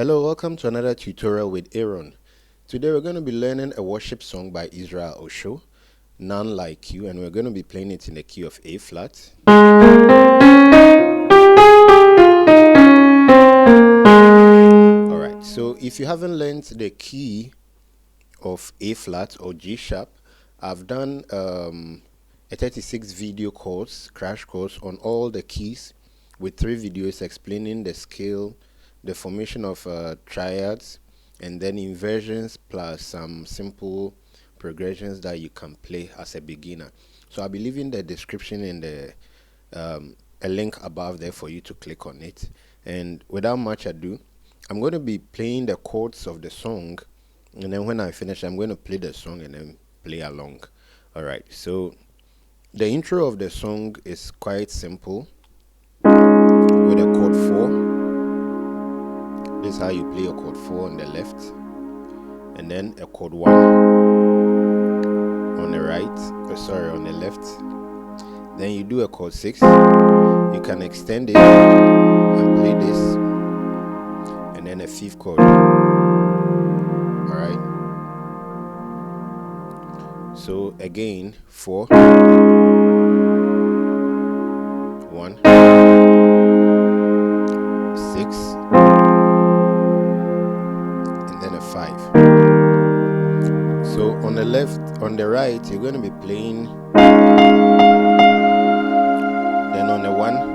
Hello, welcome to another tutorial with Aaron. Today we're going to be learning a worship song by Israel Osho, None Like You, and we're going to be playing it in the key of A flat. Alright, so if you haven't learned the key of A flat or G sharp, I've done a 36 video course, crash course on all the keys with 3 videos explaining the scale, the formation of triads, and then inversions plus some simple progressions that you can play as a beginner. So I'll be leaving the description in the a link above there for you to click on it. And without much ado, I'm going to be playing the chords of the song, and then when I finish, I'm going to play the song and then play along. Alright, so the intro of the song is quite simple with a chord 4. This is how you play a chord 4 on the left, and then a chord 1 on the right, on the left. Then you do a chord 6. You can extend it and play this, and then a 5th chord. Alright. So again, 4, 1, 6, and then a 5. So on the left, on the right, you're going to be playing, then on the 1,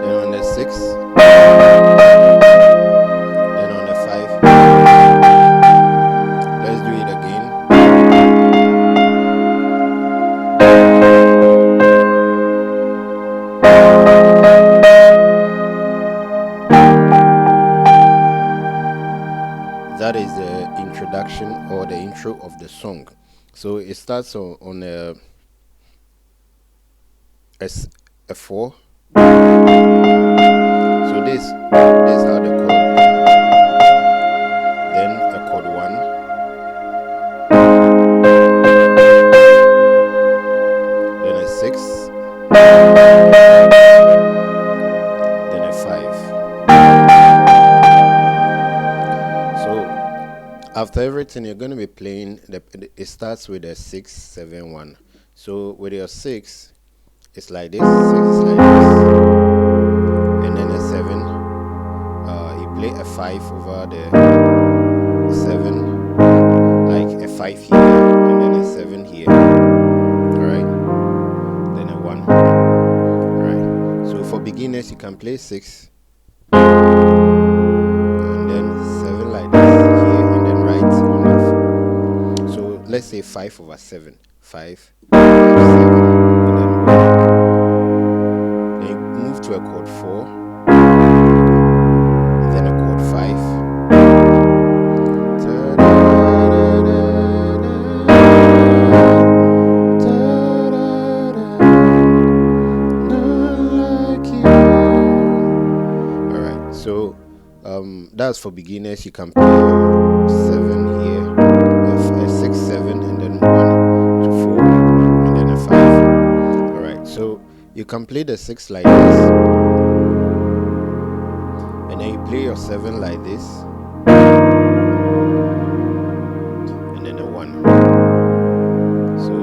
then on the 6, then on the 5. Let's do it again. That is the introduction or the intro of the song. So it starts on a 4. So this is how the chord. Then a chord 1. Then a 6. Then a 5. After everything, you're going to be playing, it starts with a 6, 7, 1. So with your 6, it's like this, 6 is like this, and then a 7, you play a 5 over the 7, like a 5 here, and then a 7 here, alright, then a 1, alright. So for beginners, you can play 6, and then 7 like this, let's say 5 over 7. 5 over 7, and then 1. Then you move to a chord 4, and then a chord 5. Alright, so that's for beginners. You can play 7 here. 6, 7, and then 1 to 4, and then a 5. Alright, so you can play the 6 like this, and then you play your 7 like this, and then a 1. So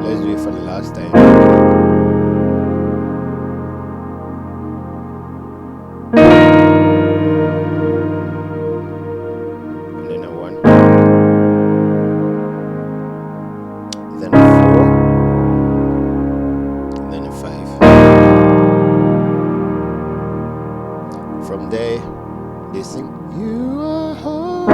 let's do it for the last time. And then a 1. Then a 4. And then a 5. From there, they sing, "You are holy."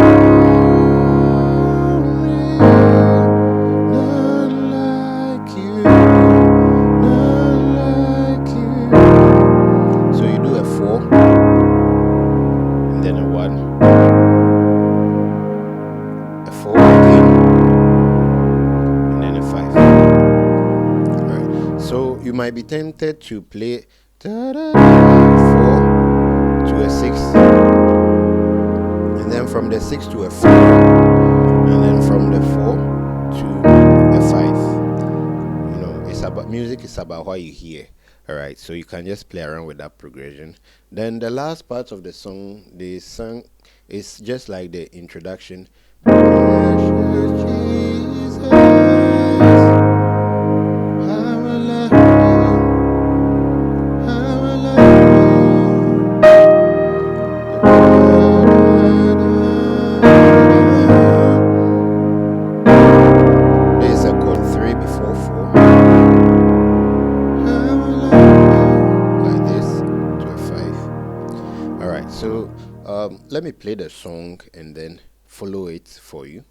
might be tempted to play 4 to a 6, and then from the 6 to a 4, and then from the 4 to a 5. It's about music, it's about what you hear. All right, so you can just play around with that progression. Then the last part of the song, the song is just like the introduction. Precious Jesus, I will love you, I will love you. There's a chord 3 before 4. Like this to a 5. All right, so let me play the song and then follow it for you.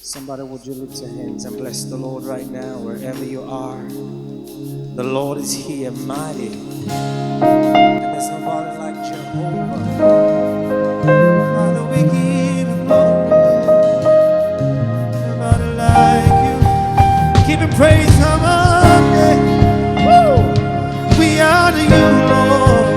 Somebody, would you lift your hands and bless the Lord right now, wherever you are? The Lord is here, mighty, and there's nobody like Jehovah. Father, we give you glory. Nobody like you. Keep it praise, come on, yeah. Woo! We honor you, Lord.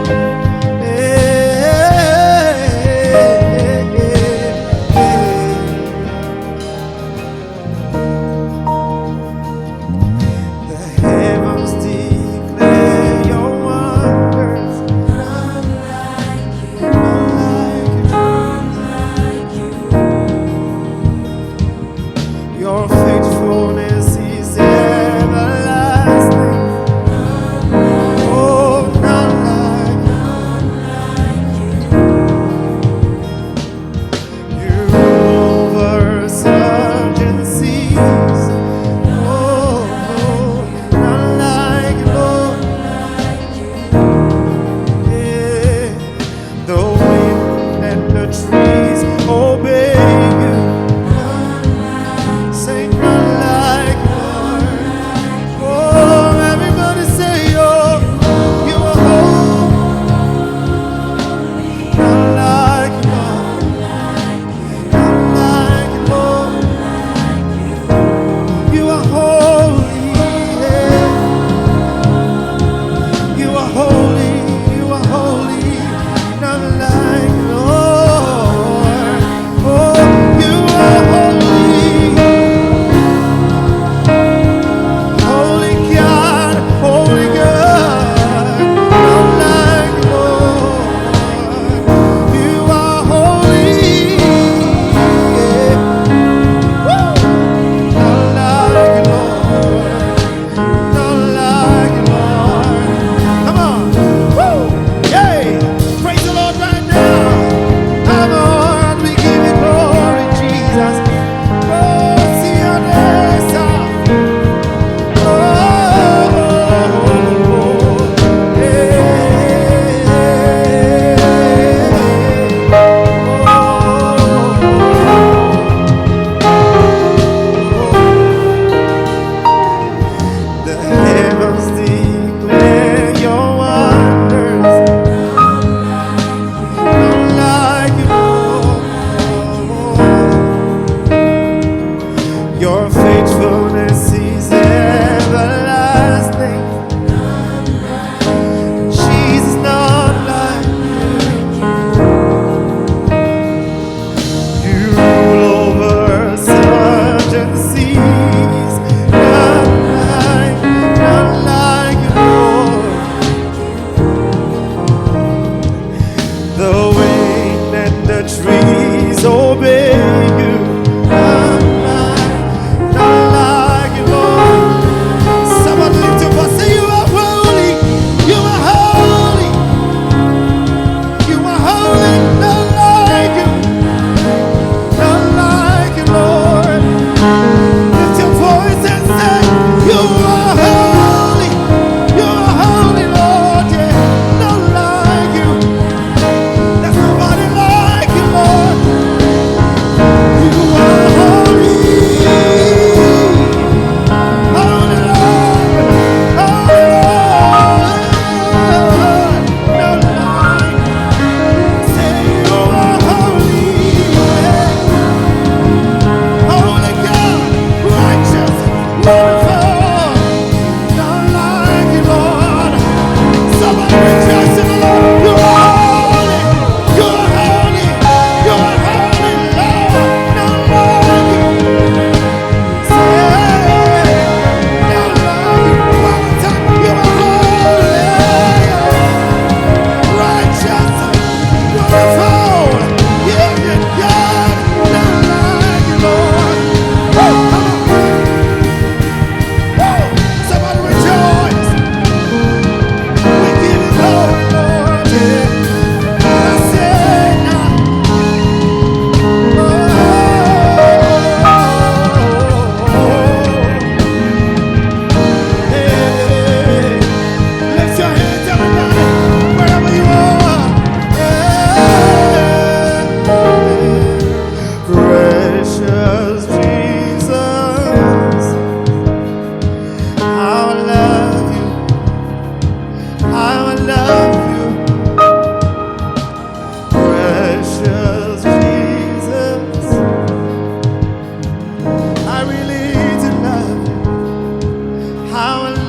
Our